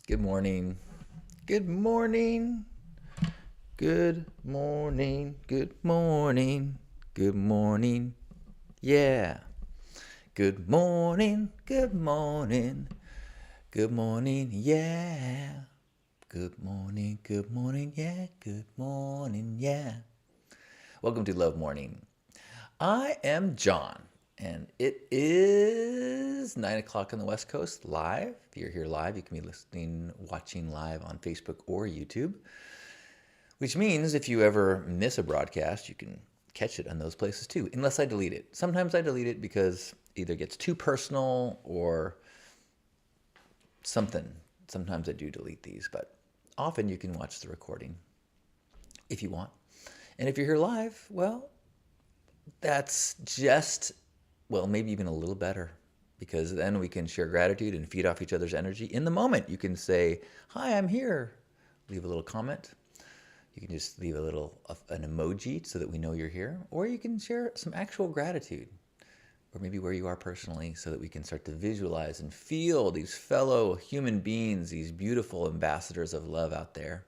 Good morning. Good morning. Good morning. Good morning. Good morning. Yeah. Good morning. Good morning. Good morning. Yeah. Good morning. Good morning. Yeah. Good morning. Yeah. Welcome to Love Morning. I am John, and it is 9 o'clock on the West Coast live. If you're here live, you can be watching live on Facebook or YouTube, which means if you ever miss a broadcast, you can catch it on those places too, unless I delete it. Sometimes I delete it because either it gets too personal or something. Sometimes I do delete these, but often you can watch the recording if you want. And if you're here live, well, that's just, well, maybe even a little better because then we can share gratitude and feed off each other's energy in the moment. You can say, "Hi, I'm here." Leave a little comment. You can just leave an emoji so that we know you're here, or you can share some actual gratitude, or maybe where you are personally, so that we can start to visualize and feel these fellow human beings, these beautiful ambassadors of love out there.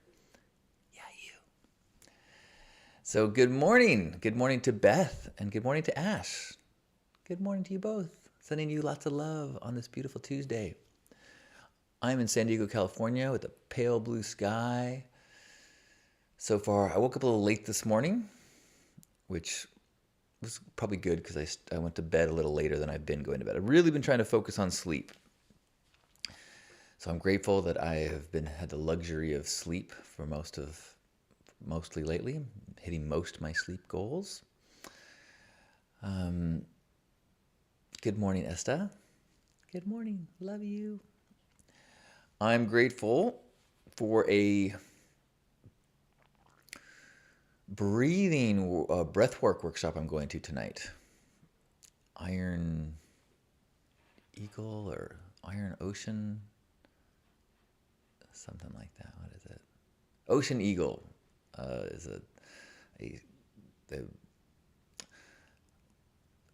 Yeah, you. So, good morning. Good morning to Beth, and good morning to Ash. Good morning to you both. Sending you lots of love on this beautiful Tuesday. I'm in San Diego, California with a pale blue sky. So far, I woke up a little late this morning, which was probably good because I went to bed a little later than I've been going to bed. I've really been trying to focus on sleep. So I'm grateful that I have had the luxury of sleep for mostly lately, hitting most of my sleep goals. Good morning, Esta. Good morning. Love you. I'm grateful for a breathing breathwork workshop I'm going to tonight. Iron Eagle or Iron Ocean, something like that. What is it? Ocean Eagle is the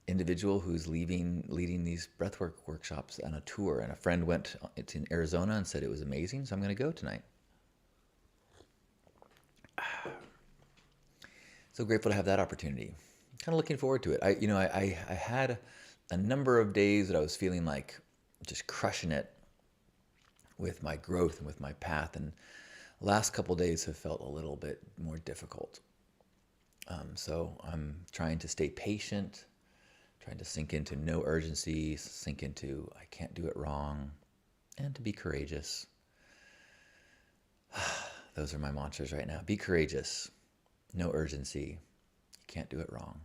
individual who's leading these breathwork workshops on a tour, and a friend went. It's in Arizona and said it was amazing, so I'm going to go tonight. So grateful to have that opportunity. Kind of looking forward to it. I had a number of days that I was feeling like just crushing it with my growth and with my path, and the last couple of days have felt a little bit more difficult. So I'm trying to stay patient, trying to sink into no urgency, sink into I can't do it wrong, and to be courageous. Those are my mantras right now. Be courageous, no urgency, you can't do it wrong.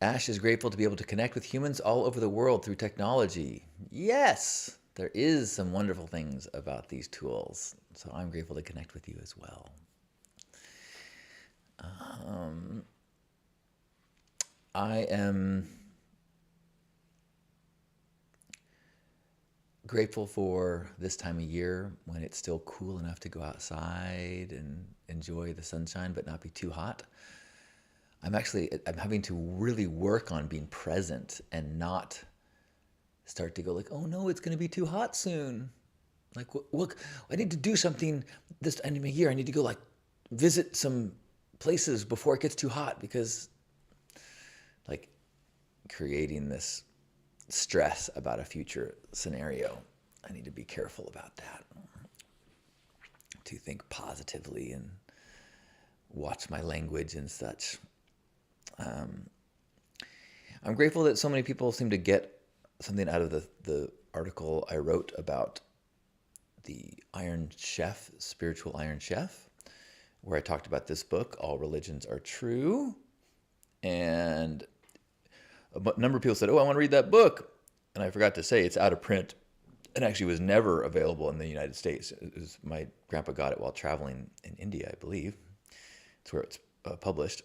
Ash is grateful to be able to connect with humans all over the world through technology. Yes, there is some wonderful things about these tools. So I'm grateful to connect with you as well. I am grateful for this time of year when it's still cool enough to go outside and enjoy the sunshine but not be too hot. I'm having to really work on being present and not start to go like, oh no, it's going to be too hot soon. Like, look, I need to do something this end of the year. I need to go like visit some places before it gets too hot because like creating this stress about a future scenario. I need to be careful about that. To think positively and watch my language and such. I'm grateful that so many people seem to get something out of the article I wrote about the Iron Chef, Spiritual Iron Chef, where I talked about this book, All Religions Are True. And a number of people said, oh, I want to read that book. And I forgot to say it's out of print and actually was never available in the United States. My grandpa got it while traveling in India, I believe. It's where it's published.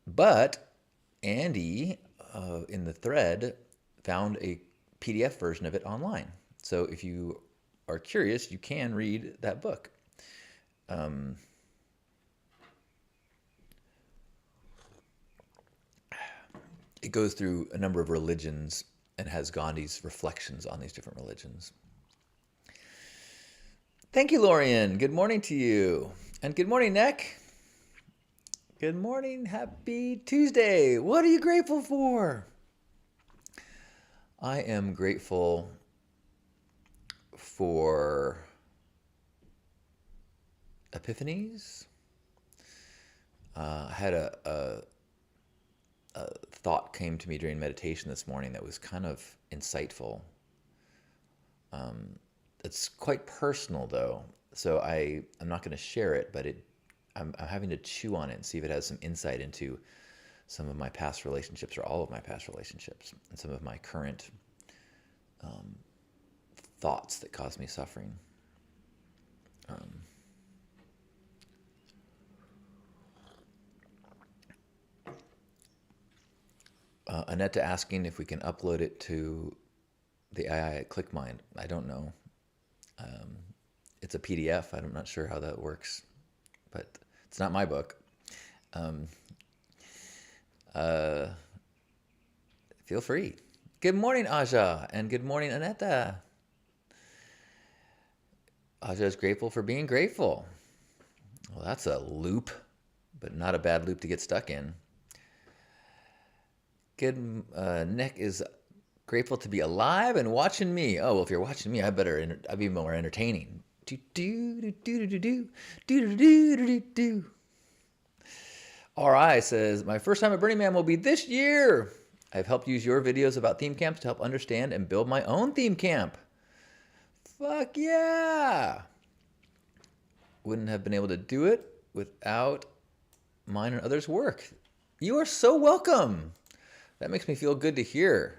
But Andy in the thread found a PDF version of it online. So if you are curious, you can read that book. goes through a number of religions and has Gandhi's reflections on these different religions. Thank you, Lorian. Good morning to you. And good morning, Nick. Good morning. Happy Tuesday. What are you grateful for? I am grateful for epiphanies. I had a thought came to me during meditation this morning that was kind of insightful. It's quite personal, though, so I'm not going to share it, but I'm having to chew on it and see if it has some insight into some of my past relationships or all of my past relationships and some of my current thoughts that cause me suffering. Annette asking if we can upload it to the AI at ClickMind. I don't know. It's a PDF. I'm not sure how that works, but it's not my book. Feel free. Good morning, Aja, and good morning, Annette. Aja is grateful for being grateful. Well, that's a loop, but not a bad loop to get stuck in. Good. Nick is grateful to be alive and watching me. Oh, well, if you're watching me, I'd be more entertaining. Do do do do do do do do do do. RI says, my first time at Burning Man will be this year. I've helped use your videos about theme camps to help understand and build my own theme camp. Fuck yeah. Wouldn't have been able to do it without mine and others' work. You are so welcome. That makes me feel good to hear.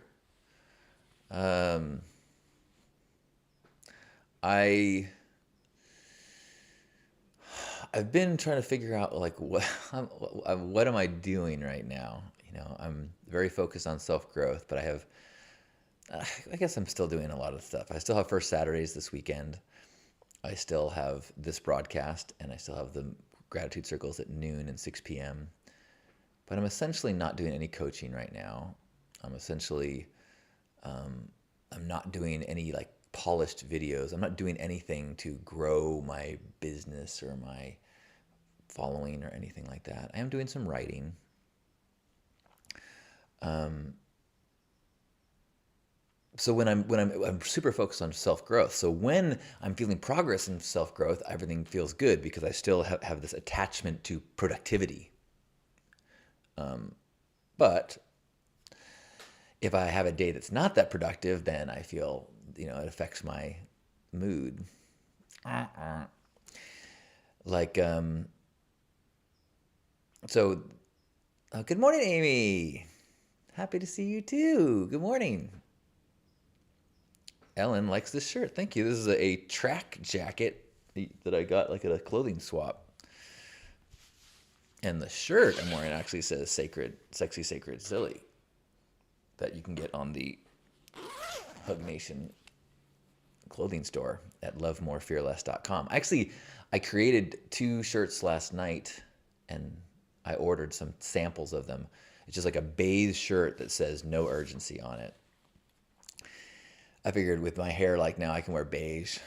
I've been trying to figure out like what am I doing right now? You know, I'm very focused on self-growth, but I guess I'm still doing a lot of stuff. I still have First Saturdays this weekend. I still have this broadcast, and I still have the gratitude circles at noon and 6 p.m. But I'm essentially not doing any coaching right now. I'm essentially, I'm not doing any like polished videos. I'm not doing anything to grow my business or my following or anything like that. I am doing some writing. So when I'm super focused on self-growth. So when I'm feeling progress in self-growth, everything feels good because I still have this attachment to productivity. But if I have a day that's not that productive, then I feel, it affects my mood. Like, good morning, Amy. Happy to see you too. Good morning. Ellen likes this shirt. Thank you. This is a track jacket that I got like at a clothing swap. And the shirt I'm wearing actually says sexy, sacred, silly. That you can get on the Hug Nation clothing store at lovemorefearless.com. Actually, I created 2 shirts last night and I ordered some samples of them. It's just like a beige shirt that says no urgency on it. I figured with my hair like now, I can wear beige.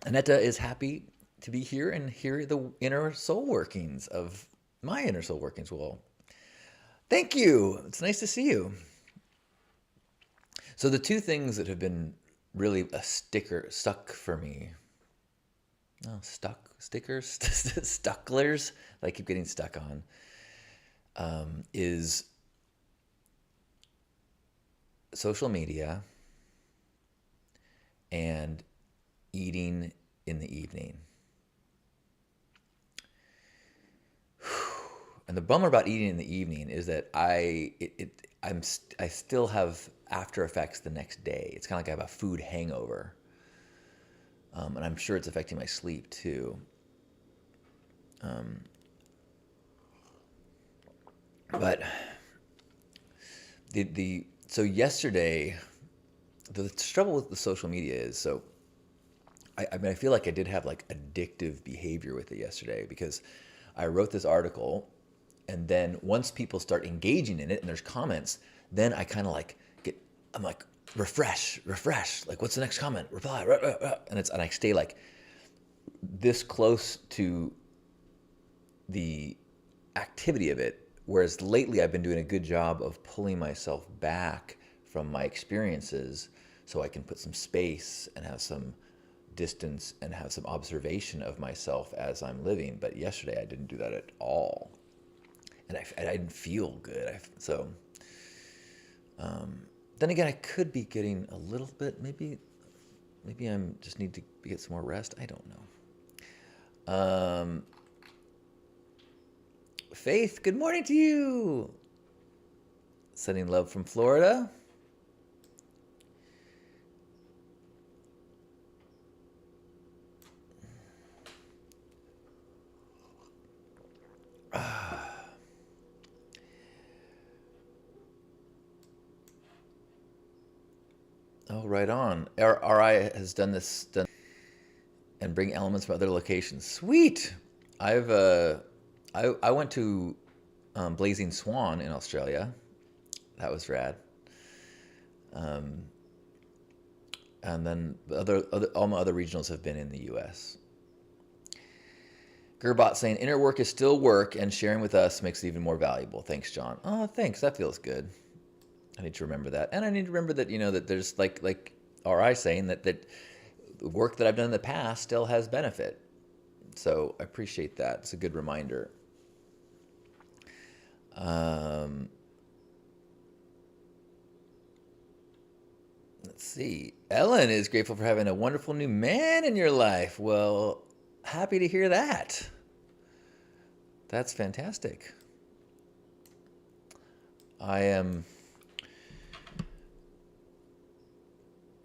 Annetta is happy to be here and hear the inner soul workings of my inner soul workings. Well, thank you. It's nice to see you. So the 2 things that have been really stuck for me. Oh, stickers, stucklers that I keep getting stuck on, is social media and eating in the evening. And the bummer about eating in the evening is that I still have after effects the next day. It's kind of like I have a food hangover. And I'm sure it's affecting my sleep too. But so yesterday, the trouble with the social media is, so I feel like I did have like addictive behavior with it yesterday because I wrote this article, and then once people start engaging in it and there's comments, then I kind of like I'm like, refresh, like, what's the next comment? Reply, and I stay like this close to the activity of it. Whereas lately I've been doing a good job of pulling myself back from my experiences so I can put some space and have some distance and have some observation of myself as I'm living. But yesterday I didn't do that at all. And I didn't feel good. Then again, I could be getting a little bit, maybe I'm just need to get some more rest. I don't know. Faith, good morning to you. Sending love from Florida. Oh, right on. RI has done this and bring elements from other locations. Sweet. I went to Blazing Swan in Australia. That was rad. And then all my other regionals have been in the U.S. Gerbot saying inner work is still work, and sharing with us makes it even more valuable. Thanks, John. Oh, thanks. That feels good. I need to remember that, and I need to remember that that there's like RI saying that the work that I've done in the past still has benefit. So I appreciate that. It's a good reminder. Let's see. Ellen is grateful for having a wonderful new man in your life. Well, happy to hear that. That's fantastic. I am.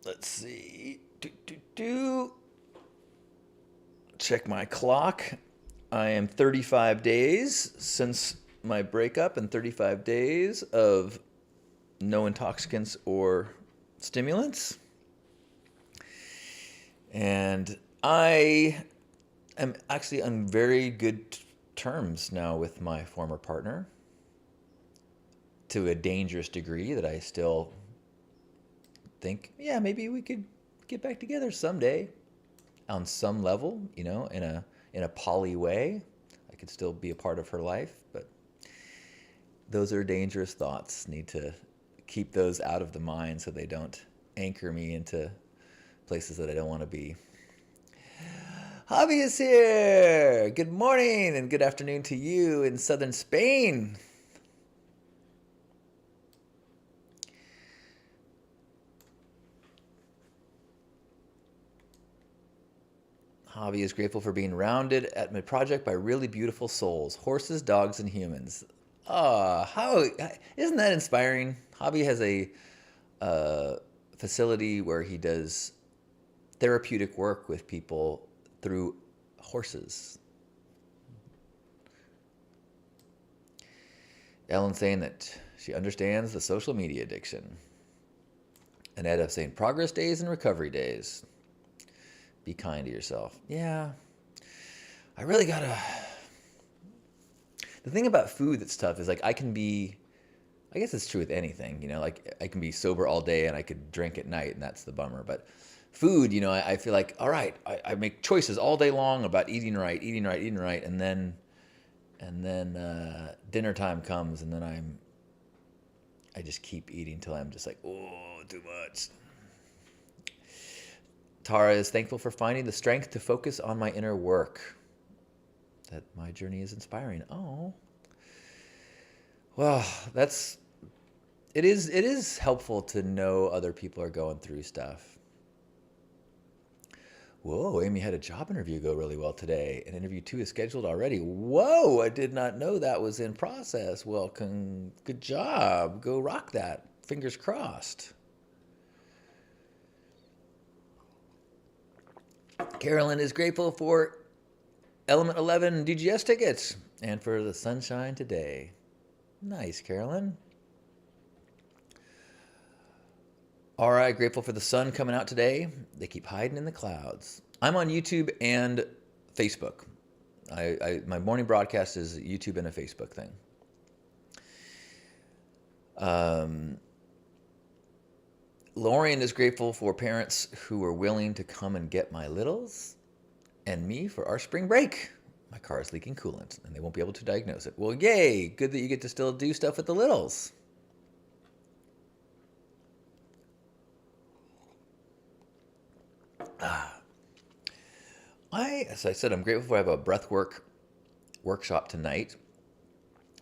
Let's see. Check my clock. I am 35 days since my breakup and 35 days of no intoxicants or stimulants. And I am actually on very good terms now with my former partner, to a dangerous degree that I still think, yeah, maybe we could get back together someday on some level, in a poly way. I could still be a part of her life, but those are dangerous thoughts. Need to keep those out of the mind so they don't anchor me into places that I don't want to be. Javi is here. Good morning and good afternoon to you in southern Spain. Javi is grateful for being rounded at my project by really beautiful souls, horses, dogs, and humans. How isn't that inspiring? Javi has a facility where he does therapeutic work with people through horses. Ellen saying that she understands the social media addiction. And Ed saying progress days and recovery days. Be kind to yourself. Yeah. I really gotta. The thing about food that's tough is like I guess it's true with anything, like I can be sober all day and I could drink at night, and that's the bummer. But food, I feel like, all right, I make choices all day long about eating right, and then dinner time comes, and then I just keep eating till I'm just like, oh, too much. Tara is thankful for finding the strength to focus on my inner work. That my journey is inspiring. Oh, well, it is helpful to know other people are going through stuff. Whoa, Amy had a job interview go really well today. And interview 2 is scheduled already. Whoa, I did not know that was in process. Well, good job. Go rock that. Fingers crossed. Carolyn is grateful for Element 11 DGS tickets and for the sunshine today. Nice, Carolyn. All right, grateful for the sun coming out today. They keep hiding in the clouds. I'm on YouTube and Facebook. My morning broadcast is a YouTube and a Facebook thing. Lorian is grateful for parents who were willing to come and get my littles and me for our spring break. My car is leaking coolant, and they won't be able to diagnose it. Well, yay! Good that you get to still do stuff with the littles. As I said, I'm grateful for I have a breathwork workshop tonight,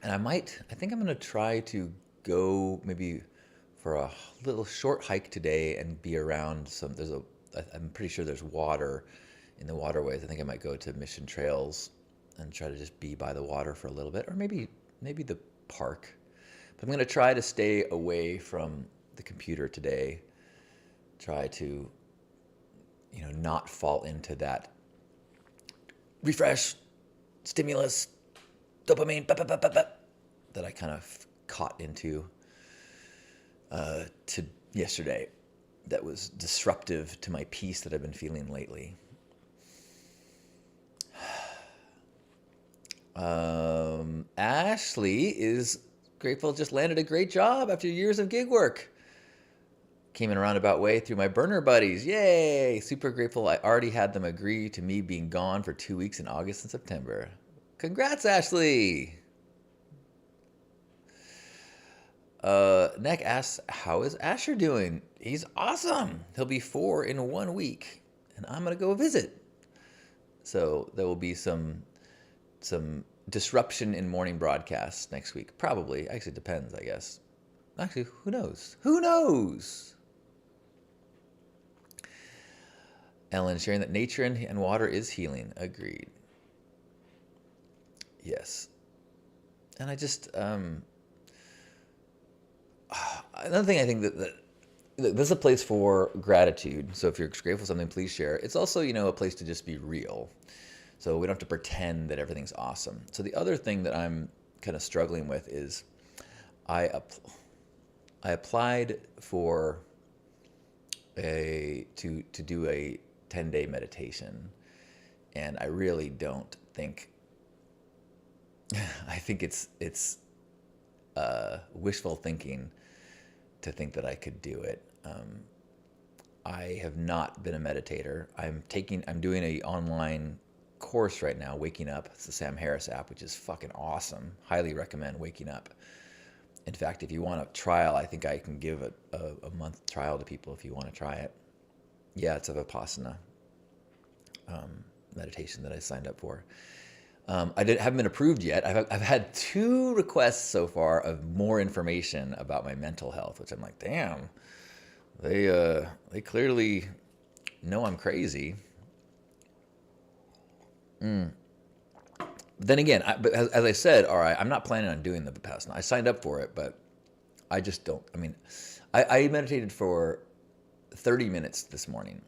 and I think I'm going to try to go maybe for a little short hike today and be around some. I'm pretty sure there's water in the waterways. I think I might go to Mission Trails and try to just be by the water for a little bit, or maybe the park. But I'm going to try to stay away from the computer today. Try to, not fall into that refresh, stimulus, dopamine, that I kind of caught into to yesterday. That was disruptive to my peace that I've been feeling lately. Ashley is grateful, just landed a great job after years of gig work. Came in a roundabout way through my burner buddies. Yay! Super grateful I already had them agree to me being gone for 2 weeks in August and September. Congrats, Ashley! Nick asks, how is Asher doing? He's awesome! He'll be 4 in 1 week, and I'm going to go visit. So there will be some disruption in morning broadcasts next week. Probably. Actually, it depends, I guess. Actually, who knows? Who knows? Ellen sharing that nature and water is healing. Agreed. Yes. And I just, another thing I think that this is a place for gratitude. So if you're grateful for something, please share. It's also, a place to just be real. So we don't have to pretend that everything's awesome. So the other thing that I'm kind of struggling with is I applied for to do a 10-day meditation, and I really don't think I think it's wishful thinking to think that I could do it. I have not been a meditator. I'm doing a online course right now, Waking Up. It's the Sam Harris app, which is fucking awesome. Highly recommend Waking Up. In fact, if you want a trial, I think I can give a month trial to people if you want to try it. Yeah, it's a Vipassana meditation that I signed up for. Haven't been approved yet. I've had 2 requests so far of more information about my mental health, which I'm like, damn, they clearly know I'm crazy. Then again, but as I said, all right, I'm not planning on doing the Vipassana. I signed up for it, but I just don't. I mean, I meditated for 30 minutes this morning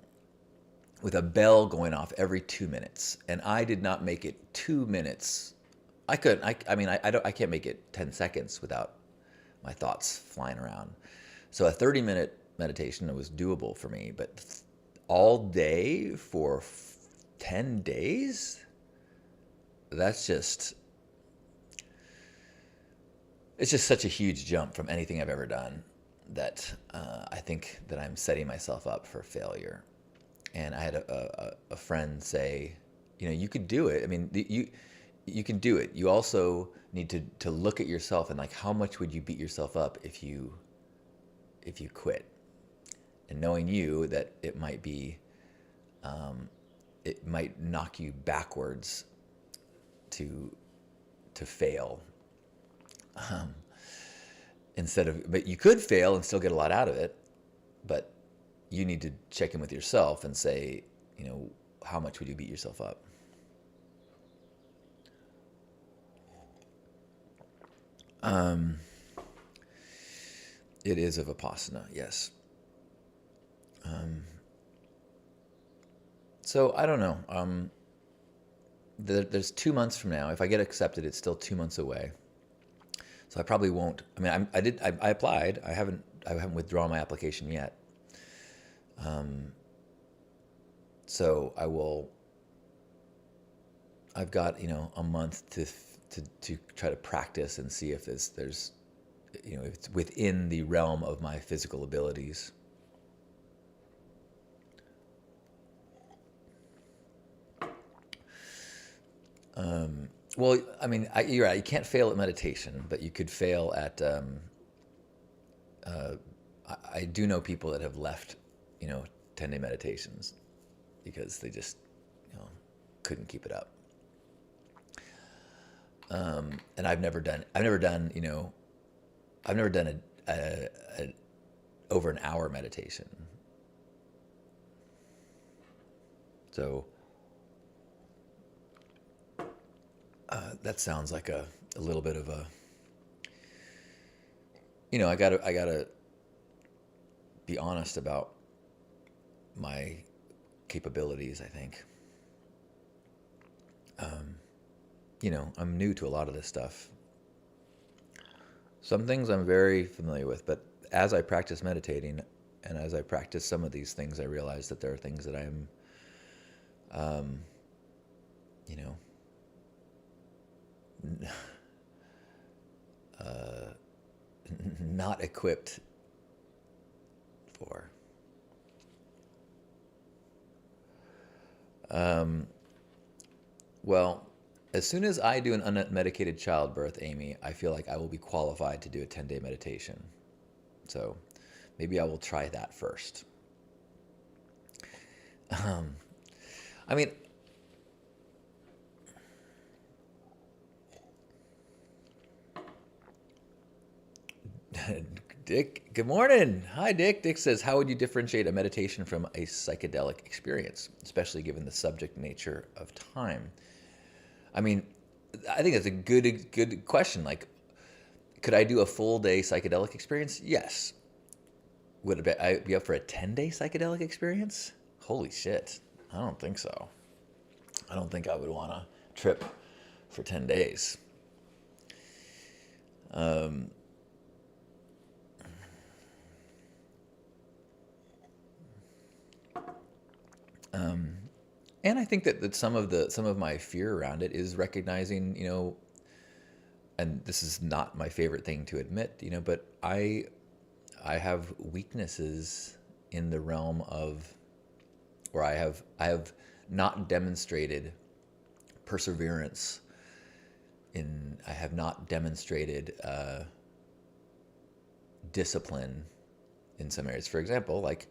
with a bell going off every 2 minutes, and I did not make it 2 minutes. I couldn't. I can't make it 10 seconds without my thoughts flying around. So a 30-minute meditation was doable for me, but all day for 10 days. It's just such a huge jump from anything I've ever done that I think that I'm setting myself up for failure. And I had a friend say, you could do it. I mean, you can do it. You also need to look at yourself and like, how much would you beat yourself up if you quit? And knowing you, that it might knock you backwards to fail, but you could fail and still get a lot out of it. But you need to check in with yourself and say, how much would you beat yourself up? It is a Vipassana, yes. So I don't know. There's 2 months from now. If I get accepted, it's still 2 months away. So I probably won't. I mean, I applied. I haven't withdrawn my application yet. So I will I've got, a month to try to practice and see if there's if it's within the realm of my physical abilities. Well, I mean, you're right. You can't fail at meditation, but you could fail at. I do know people that have left, 10-day meditations because they just, couldn't keep it up. And I've never done, a over an hour meditation. So that sounds like a little bit of a, I gotta be honest about my capabilities, I think. I'm new to a lot of this stuff. Some things I'm very familiar with, but as I practice meditating and as I practice some of these things, I realize that there are things that I'm, you know, not equipped for. Well, as soon as I do an unmedicated childbirth, Amy, I feel like I will be qualified to do a 10-day meditation. So maybe I will try that first. I mean, Dick, good morning. Hi, Dick. Dick says, how would you differentiate a meditation from a psychedelic experience, especially given the subject nature of time? I mean, I think that's a good question. Like, could I do a full day psychedelic experience? Yes. Would I be up for a 10-day psychedelic experience? Holy shit. I don't think so. I don't think I would want to trip for 10 days. And I think that some of my fear around it is recognizing, and this is not my favorite thing to admit, but I have weaknesses in the realm of where I have not demonstrated perseverance I have not demonstrated discipline in some areas. For example, like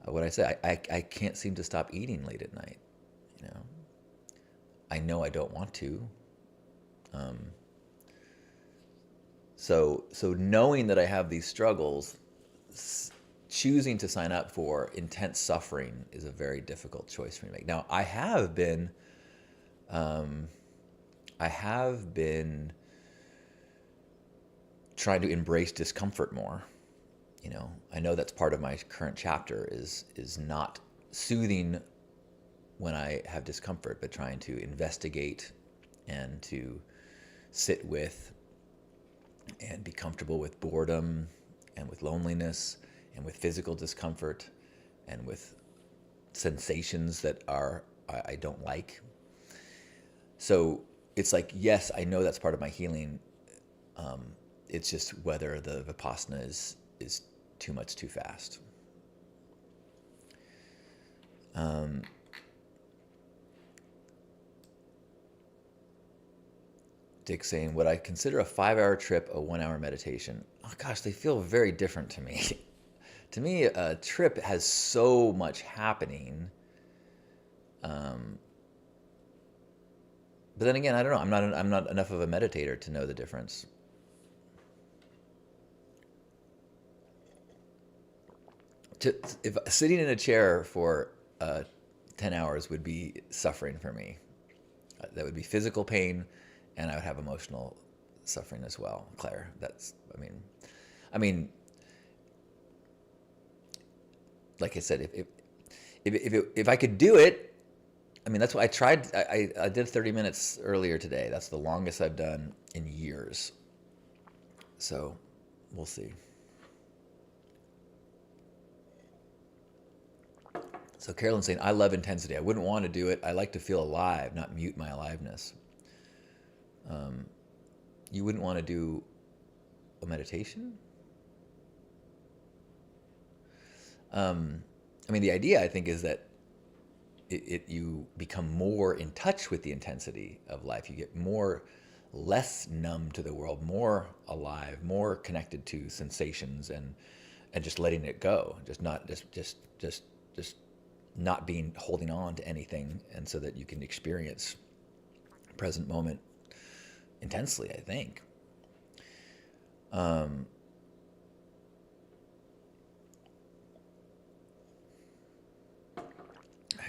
what I said, I can't seem to stop eating late at night. I know I don't want to. So knowing that I have these struggles, choosing to sign up for intense suffering is a very difficult choice for me to make. Now, I have been trying to embrace discomfort more. I know that's part of my current chapter is not soothing when I have discomfort, but trying to investigate and to sit with and be comfortable with boredom and with loneliness and with physical discomfort and with sensations that I don't like. So it's like, yes, I know that's part of my healing. It's just whether the Vipassana is too much too fast. Dick saying, would I consider a 5-hour trip a 1-hour meditation? Oh gosh, they feel very different to me. To me, a trip has so much happening. But then again, I don't know. I'm not enough of a meditator to know the difference. If sitting in a chair for 10 hours would be suffering for me. That would be physical pain, and I would have emotional suffering as well. Claire, I mean, like I said, if I could do it, I mean, that's what I tried. I did 30 minutes earlier today. That's the longest I've done in years. So we'll see. So Carolyn's saying, I love intensity. I wouldn't want to do it. I like to feel alive, not mute my aliveness. You wouldn't want to do a meditation? I mean, the idea, I think, is that you become more in touch with the intensity of life. You get less numb to the world, more alive, more connected to sensations, and just letting it go, just not being holding on to anything, and so that you can experience present moment intensely, I think.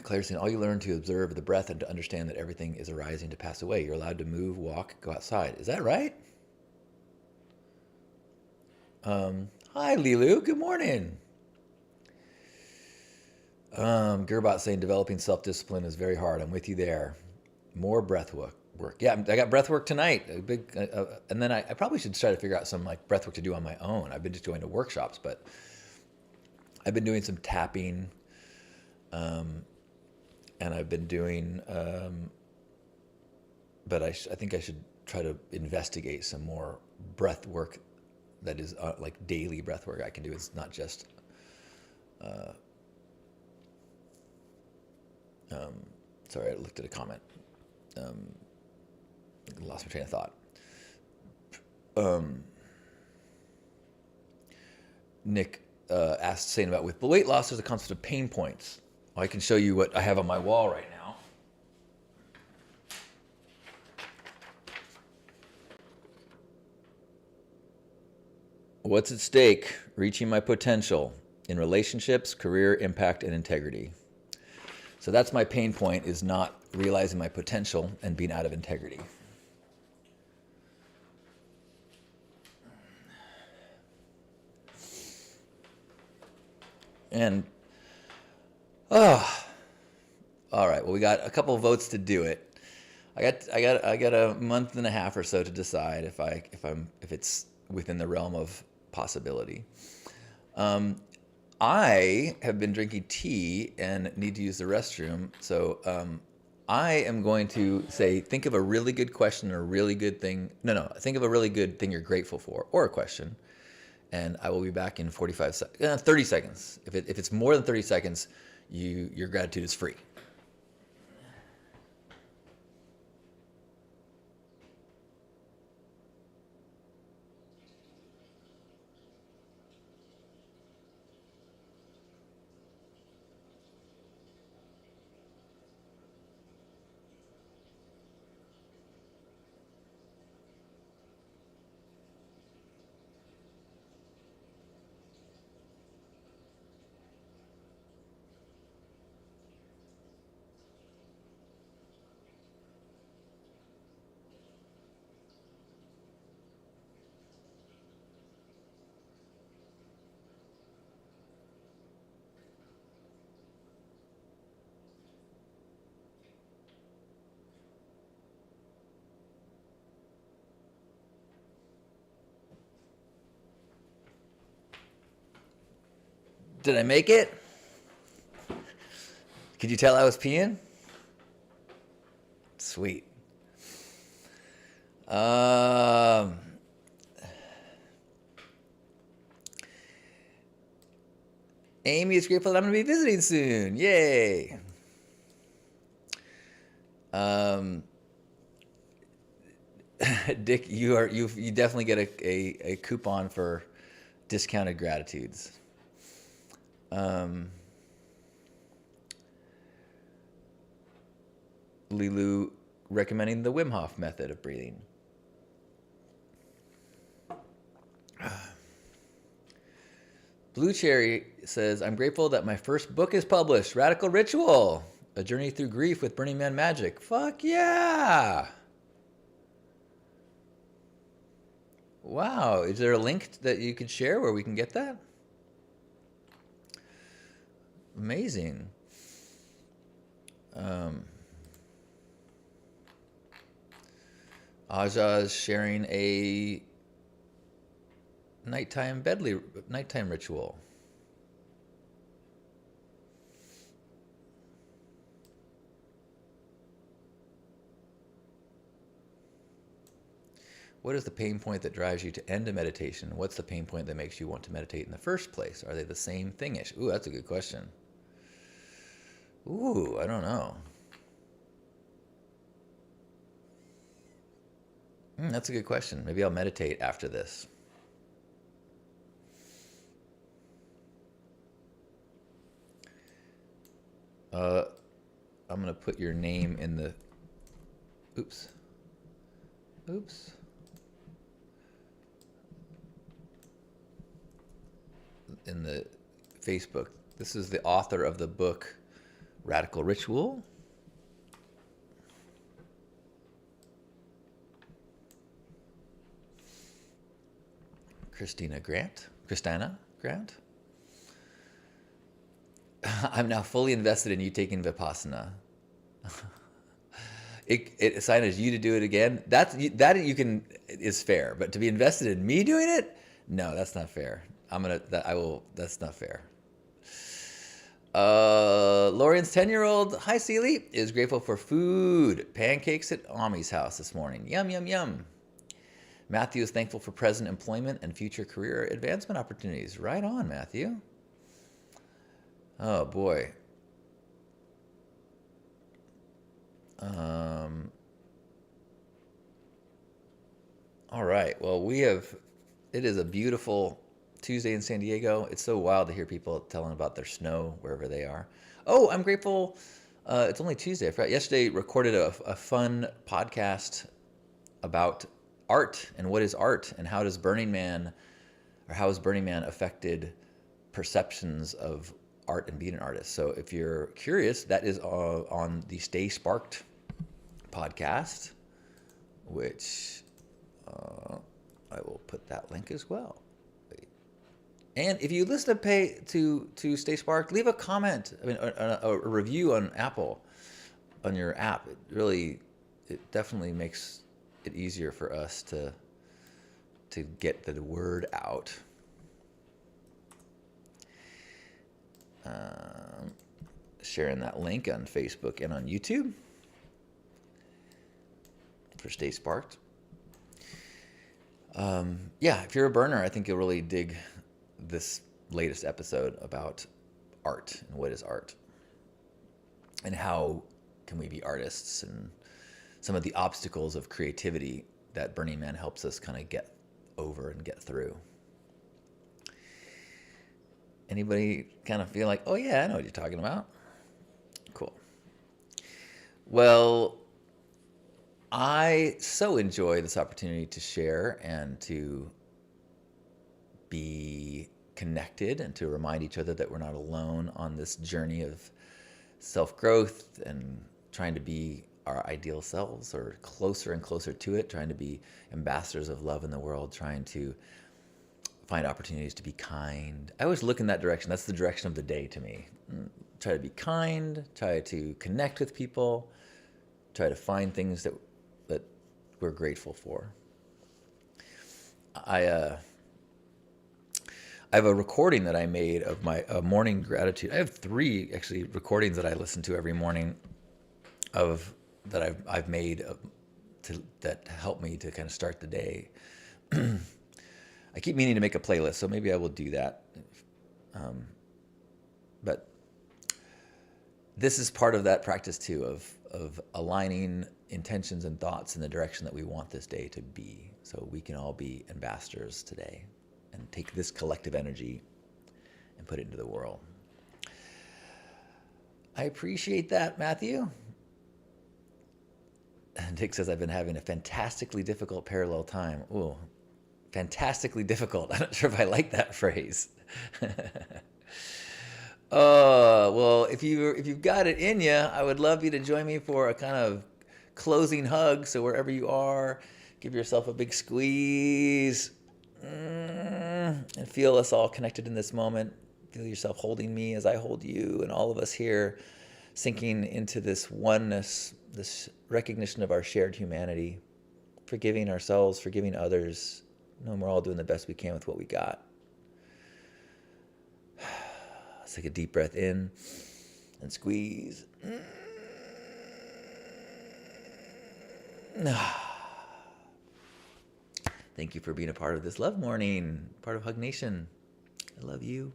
Claire's saying, all you learn to observe the breath and to understand that everything is arising to pass away. You're allowed to move, walk, go outside. Is that right? Hi, Lilu. Good morning. Gerbot saying, developing self-discipline is very hard. I'm with you there. More breath work. Yeah, I got breath work tonight. And then I probably should try to figure out some like breath work to do on my own. I've been just going to workshops, but I've been doing some tapping. And I've been doing, but I think I should try to investigate some more breath work that is like daily breath work I can do. It's not just, sorry, I looked at a comment. Lost my train of thought. Nick asked, saying about with weight loss, there's a concept of pain points. I can show you what I have on my wall right now. What's at stake? Reaching my potential in relationships, career, impact, and integrity. So that's my pain point, is not realizing my potential and being out of integrity. And all right. Well, we got a couple of votes to do it. I got a month and a half or so to decide if it's within the realm of possibility. I have been drinking tea and need to use the restroom, so I am going to say, think of a really good question or a really good thing. No, think of a really good thing you're grateful for, or a question, and I will be back in 30 seconds. If it's more than 30 seconds, your gratitude is free. Did I make it? Could you tell I was peeing? Sweet. Amy is grateful that I'm going to be visiting soon. Yay. Dick, you definitely get a coupon for discounted gratitudes. Lilu recommending the Wim Hof method of breathing. Blue Cherry says, I'm grateful that my first book is published, Radical Ritual, A Journey Through Grief with Burning Man Magic. Fuck yeah! Wow, is there a link that you could share where we can get that? Amazing. Aja is sharing a nighttime ritual. What is the pain point that drives you to end a meditation? What's the pain point that makes you want to meditate in the first place? Are they the same thingish? Ooh, that's a good question. Ooh, I don't know. That's a good question. Maybe I'll meditate after this. I'm going to put your name in the... Oops. In the Facebook. This is the author of the book Radical Ritual. Christina Grant. I'm now fully invested in you taking Vipassana. It assigns you to do it again. That you can is fair, but to be invested in me doing it, no, that's not fair. That's not fair. Lorian's 10-year-old, hi Seely, is grateful for food. Pancakes at Ami's house this morning. Yum, yum, yum. Matthew is thankful for present employment and future career advancement opportunities. Right on, Matthew. Oh, boy. All right. Well, it is a beautiful Tuesday in San Diego. It's so wild to hear people telling about their snow wherever they are. Oh, I'm grateful. It's only Tuesday. I forgot. Yesterday, recorded a fun podcast about art and what is art and how has Burning Man affected perceptions of art and being an artist. So if you're curious, that is on the Stay Sparked podcast, which I will put that link as well. And if you listen to Stay Sparked, leave a comment, a review on Apple, on your app. It definitely makes it easier for us to get the word out. Sharing that link on Facebook and on YouTube for Stay Sparked. If you're a burner, I think you'll really dig this latest episode about art and what is art and how can we be artists and some of the obstacles of creativity that Burning Man helps us kind of get over and get through. Anybody kind of feel like, oh yeah, I know what you're talking about? Cool. Well, I so enjoy this opportunity to share and to be connected and to remind each other that we're not alone on this journey of self-growth and trying to be our ideal selves or closer and closer to it, trying to be ambassadors of love in the world, trying to find opportunities to be kind. I always look in that direction. That's the direction of the day to me. Try to be kind, try to connect with people, try to find things that we're grateful for. I have a recording that I made of my morning gratitude. I have 3 actually recordings that I listen to every morning that I've made that help me to kind of start the day. I keep meaning to make a playlist, so maybe I will do that. But this is part of that practice too, of aligning intentions and thoughts in the direction that we want this day to be, so we can all be ambassadors today and take this collective energy and put it into the world. I appreciate that, Matthew. And Dick says, I've been having a fantastically difficult parallel time. Ooh, fantastically difficult. I'm not sure if I like that phrase. Well, if you've got it in you, I would love you to join me for a kind of closing hug. So wherever you are, give yourself a big squeeze and feel us all connected in this moment. Feel yourself holding me as I hold you, and all of us here sinking into this oneness, this recognition of our shared humanity, forgiving ourselves, forgiving others, knowing we're all doing the best we can with what we got. Let's take a deep breath in and squeeze. Thank you for being a part of this love morning, part of Hug Nation. I love you.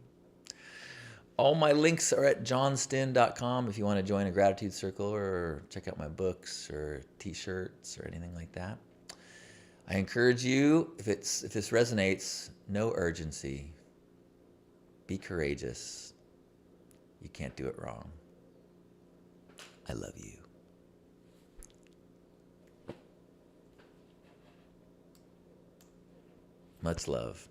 All my links are at johnstin.com if you want to join a gratitude circle or check out my books or t-shirts or anything like that. I encourage you, if this resonates, no urgency. Be courageous. You can't do it wrong. I love you. Much love.